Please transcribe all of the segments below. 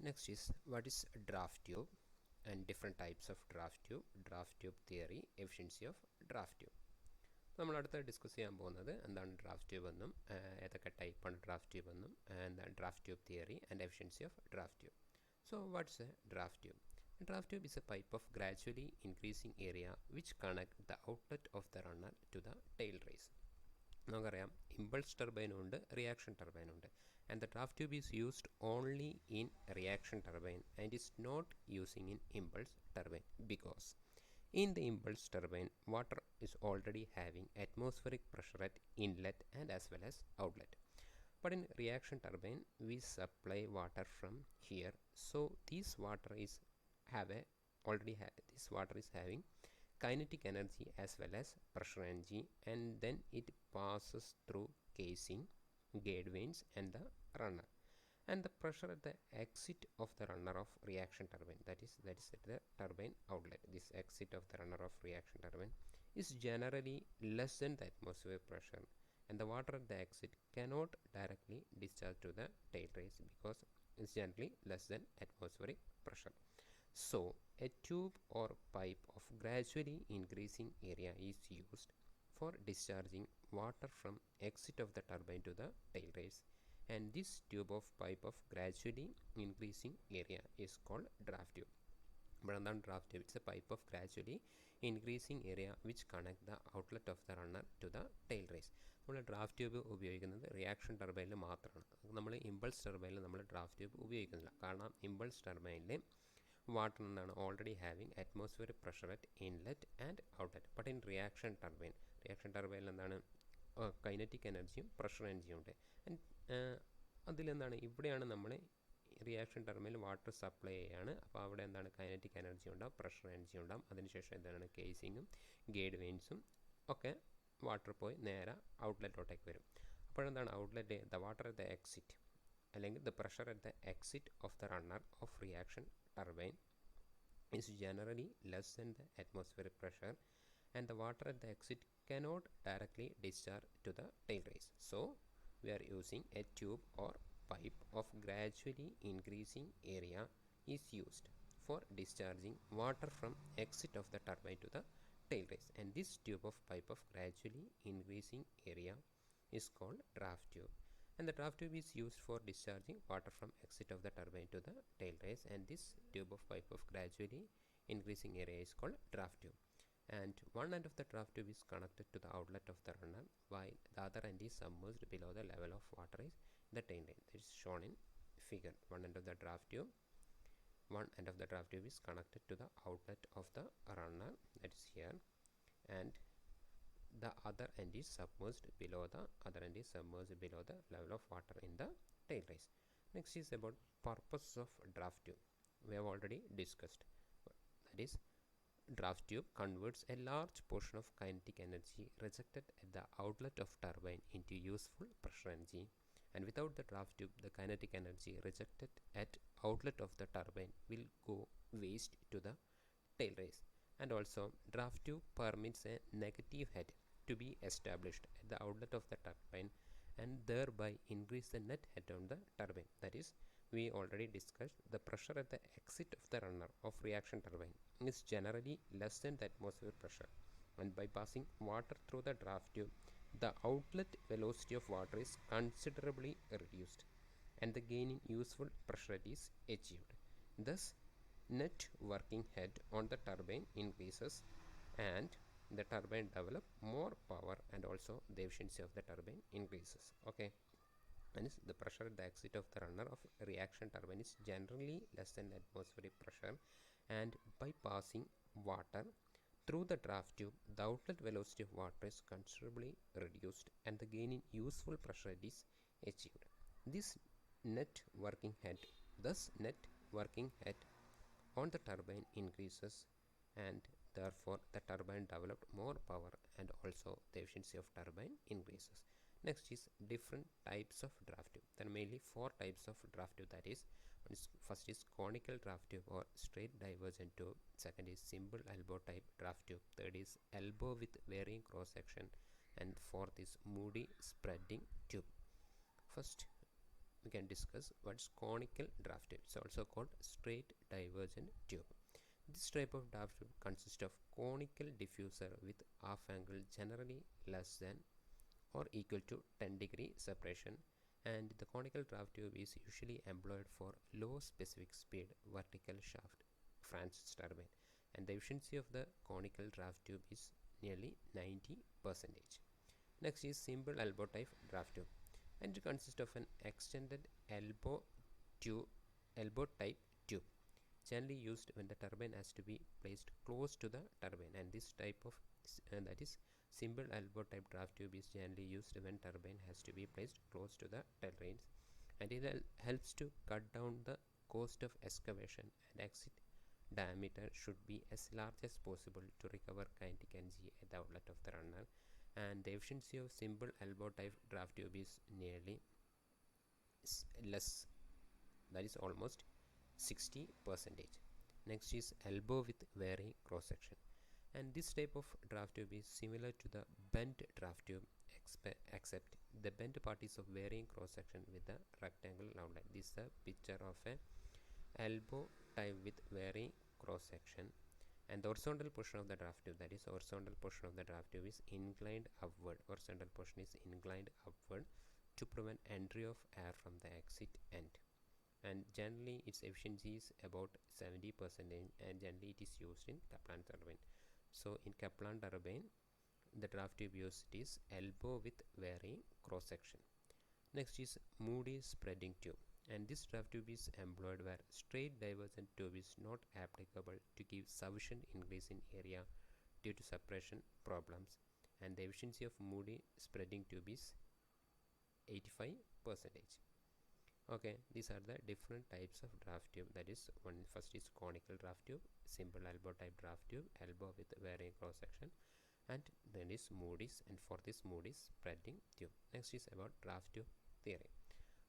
Next is what is draft tube and different types of draft tube theory, efficiency of draft tube. നമ്മൾ അടുത്ത് discuss ചെയ്യാൻ പോകുന്നത് എന്താണ് draft tube എന്നും ഏതൊക്കെ ടൈപ്പാണ് ഡ്രാഫ്റ്റ് ട്യൂബ് എന്നും എന്താണ് draft tube theory and efficiency of draft tube. So what's a draft tube? A draft tube is a pipe of gradually increasing area which connect the outlet of the runner to the tail race. നമുക്കറിയാം impulse ടർബൈനും ഉണ്ട്, reaction ടർബൈനും ഉണ്ട്. And the draft tube is used only in reaction turbine and is not using in impulse turbine because in the impulse turbine water is already having atmospheric pressure at inlet and as well as outlet, but in reaction turbine we supply water from here, so this water is this water is having kinetic energy as well as pressure energy, and then it passes through casing, gate vanes and the runner, and the pressure at the exit of the runner of reaction turbine, that is at the turbine outlet, this exit of the runner of reaction turbine is generally less than the atmospheric pressure, and the water at the exit cannot directly discharge to the tail race because it's generally less than atmospheric pressure. So a tube or pipe of gradually increasing area is used for discharging water from exit of the turbine to the tail race, and this tube of pipe of gradually increasing area is called draft tube. But another draft tube, it's a pipe of gradually increasing area which connect the outlet of the runner to the tail race. നമ്മൾ draft tube ഉപയോഗിക്കുന്നത് reaction ടർബൈനിൽ മാത്രമാണ്. നമ്മൾ impulse ടർബൈനിൽ നമ്മൾ draft tube ഉപയോഗിക്കുന്നില്ല. കാരണം impulse ടർബൈനിൽ വാട്ടർ എന്താണ് already having atmospheric pressure at inlet and outlet. But in reaction ടർബൈനിൽ എന്താണ് കൈനറ്റിക് എനർജിയും പ്രഷർ എനർജിയും ഉണ്ട്. അതിലെന്താണ് ഇവിടെയാണ് നമ്മൾ റിയാക്ഷൻ ടർബൈനിൽ വാട്ടർ സപ്ലൈ ചെയ്യാണ്. അപ്പോൾ അവിടെ എന്താണ് കൈനറ്റിക് എനർജി ഉണ്ടാവും, പ്രഷർ എനർജി ഉണ്ടാവും. അതിനുശേഷം എന്താണ് കേസിങ്ങും ഗേഡ് വെയിൻസും ഒക്കെ വാട്ടർ പോയി നേരെ ഔട്ട്ലെറ്റോട്ടേക്ക് വരും. അപ്പോഴെന്താണ് outlet the water at the exit അല്ലെങ്കിൽ the pressure at the exit of the runner of reaction turbine is generally less than the atmospheric pressure, and the water at the exit cannot directly discharge to the tail race. So we are using a tube or pipe of gradually increasing area is used for discharging water from exit of the turbine to the tail race, and this tube of pipe of gradually increasing area is called draft tube, and the draft tube is used for discharging water from exit of the turbine to the tail race, and this tube of pipe of gradually increasing area is called draft tube, and one end of the draft tube is connected to the outlet of the runner while the other end is submerged below the level of water is the tail line. This is shown in figure. One end of the draft tube is connected to the outlet of the runner, that is here, and the other end is submerged below the level of water in the tail race. Next is about purpose of draft tube. We have already discussed, that is draft tube converts a large portion of kinetic energy rejected at the outlet of turbine into useful pressure energy, and without the draft tube the kinetic energy rejected at outlet of the turbine will go waste to the tail race. And also draft tube permits a negative head to be established at the outlet of the turbine and thereby increase the net head on the turbine. That is, we already discussed the pressure at the exit of the runner of reaction turbine is generally less than the atmospheric pressure, and by passing water through the draft tube the outlet velocity of water is considerably reduced and the gain in useful pressure is achieved. Thus net working head on the turbine increases and the turbine develop more power, and also the efficiency of the turbine increases. Okay, and the pressure at the exit of the runner of reaction turbine is generally less than the atmospheric pressure, and by passing water through the draft tube the outlet velocity of water is considerably reduced and the gain in useful pressure is achieved. This net working head on the turbine increases, and therefore the turbine developed more power, and also the efficiency of turbine increases. Next is different types of draft tube. There are mainly 4 types of draft tube, that is, first is conical draft tube or straight divergent tube, second is simple elbow type draft tube, third is elbow with varying cross section, and fourth is moody spreading tube. First we can discuss what's conical draft tube. It's also called straight divergent tube. This type of draft tube consists of conical diffuser with half angle generally less than or equal to 10-degree separation, and the conical draft tube is usually employed for low specific speed vertical shaft Francis turbine, and the efficiency of the conical draft tube is nearly 90%. Next is simple elbow type draft tube, and it consists of an extended elbow type tube generally used when the turbine has to be placed close to the turbine, and this type of that is simple elbow type draft tube is generally used when turbine has to be placed close to the turbines, and it helps to cut down the cost of excavation, and exit diameter should be as large as possible to recover kinetic energy at the outlet of the runner, and the efficiency of simple elbow type draft tube is nearly less, that is almost 60%. Next is elbow with varying cross section, and this type of draft tube is similar to the bent draft tube except the bent part is of varying cross section with a rectangle outline. This is a picture of a elbow type with varying cross section, and the horizontal portion of the draft tube, that is horizontal portion of the draft tube is inclined upward. Horizontal portion is inclined upward to prevent entry of air from the exit end, and generally its efficiency is about 70%, and generally it is used in Kaplan turbine. So in Kaplan turbine the draft tube used is elbow with varying cross section. Next is Moody spreading tube, and this draft tube is employed where straight divergent tube is not applicable to give sufficient increase in area due to separation problems, and the efficiency of Moody spreading tube is 85%. Okay, these are the different types of draft tube. That is, first is conical draft tube, simple elbow type draft tube, elbow with varying cross section, and then is Moody's, and for this Moody's spreading tube. Next is about draft tube theory.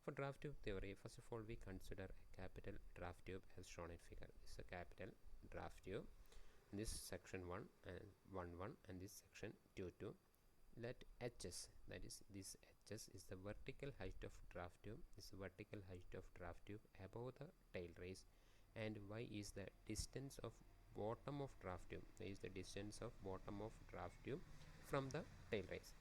For draft tube theory, first of all we consider a capital draft tube as shown in figure. This is a capital draft tube. This section 1 and 1 and this section 2 2. Let HS, that is this HS is the vertical height of draft tube, is the vertical height of draft tube above the tail race, and Y is the distance of bottom of draft tube, that is the distance of bottom of draft tube from the tail race,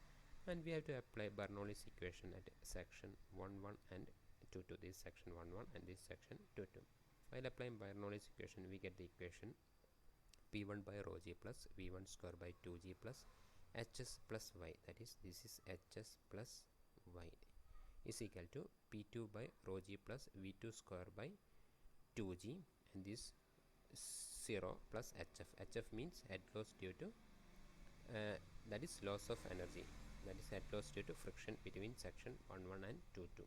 and we have to apply Bernoulli's equation at section 1 1 and 2 2. This section 1 1 and this section 2 2. While applying Bernoulli's equation we get the equation P1 by rho g plus V1 square by 2g plus HS plus Y, that is this is HS plus Y is equal to P2 by rho g plus V2 square by 2g, and this 0 plus HF. HF means head loss due to that is loss of energy, that is head loss due to friction between section 1 1 and 2 2,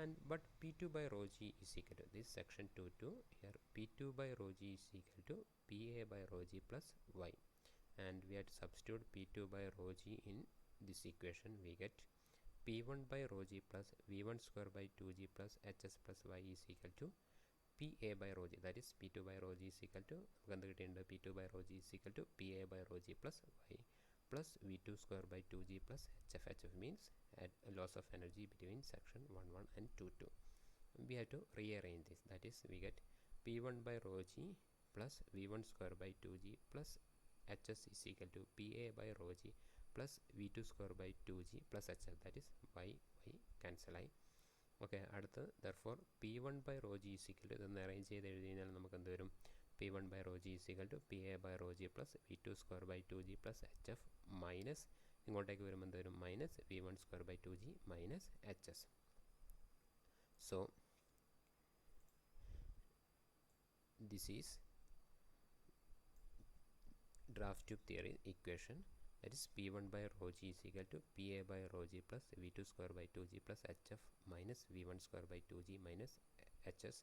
and but P2 by rho g is equal to this section 2 2. Here P2 by rho g is equal to PA by rho g plus Y, and we have to substitute P2 by rho g in this equation. We get P1 by rho g plus V1 square by 2g plus HS plus Y is equal to PA by rho g, that is P2 by rho g is equal to P2 by rho g is equal to PA by rho g plus Y plus V2 square by 2g plus HF. HF means at loss of energy between section 1 1 and 2 2. We have to rearrange this, that is we get P1 by rho g plus V1 square by 2g plus HS is equal to PA by rho g plus V2 square by 2g plus HF, that is Y cancel I. Okay, അടുത്ത് therefore P1 by rho g is equal to ഇതൊന്ന് arrange ചെയ്ത് എഴുതി കഴിഞ്ഞാൽ നമുക്ക് എന്ത് വരും P1 by rho g is equal to PA by rho g plus V2 square by 2g plus HF minus ഇങ്ങോട്ടേക്ക് വരുമ്പോൾ എന്ത് വരും minus V1 square by 2g minus HS. So this is draft tube theory equation, that is P1 by rho g is equal to PA by rho g plus V2 square by 2g plus HF minus V1 square by 2g minus HS,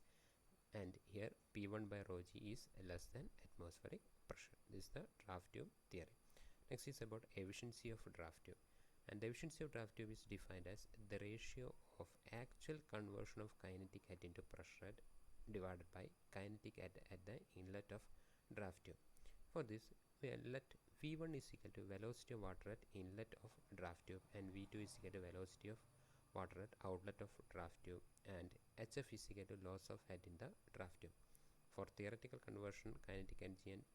and here P1 by rho g is less than atmospheric pressure. This is the draft tube theory. Next is about efficiency of draft tube, and the efficiency of draft tube is defined as the ratio of actual conversion of kinetic head into pressure head divided by kinetic head at the inlet of draft tube. For this we let V1 is equal to velocity of water at inlet of draft tube and V2 is equal to velocity of water at outlet of draft tube, and HF is equal to loss of head in the draft tube. For theoretical conversion, kinetic energy and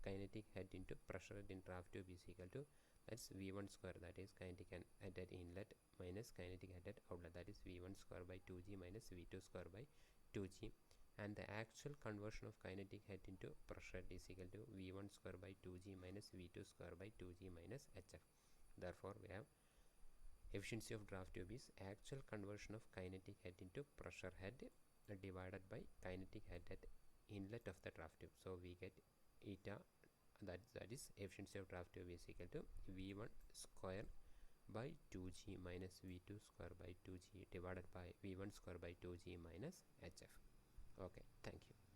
kinetic head into pressure head in draft tube is equal to, that's V1 square, that is kinetic head at inlet minus kinetic head at outlet, that is V1 square by 2g minus V2 square by 2g, and the actual conversion of kinetic head into pressure head is equal to V1 square by 2g minus V2 square by 2g minus HF. Therefore we have efficiency of draft tube is actual conversion of kinetic head into pressure head divided by kinetic head at inlet of the draft tube. So we get eta, that is efficiency of draft tube is equal to V1 square by 2g minus V2 square by 2g divided by V1 square by 2g minus HF. Okay, thank you.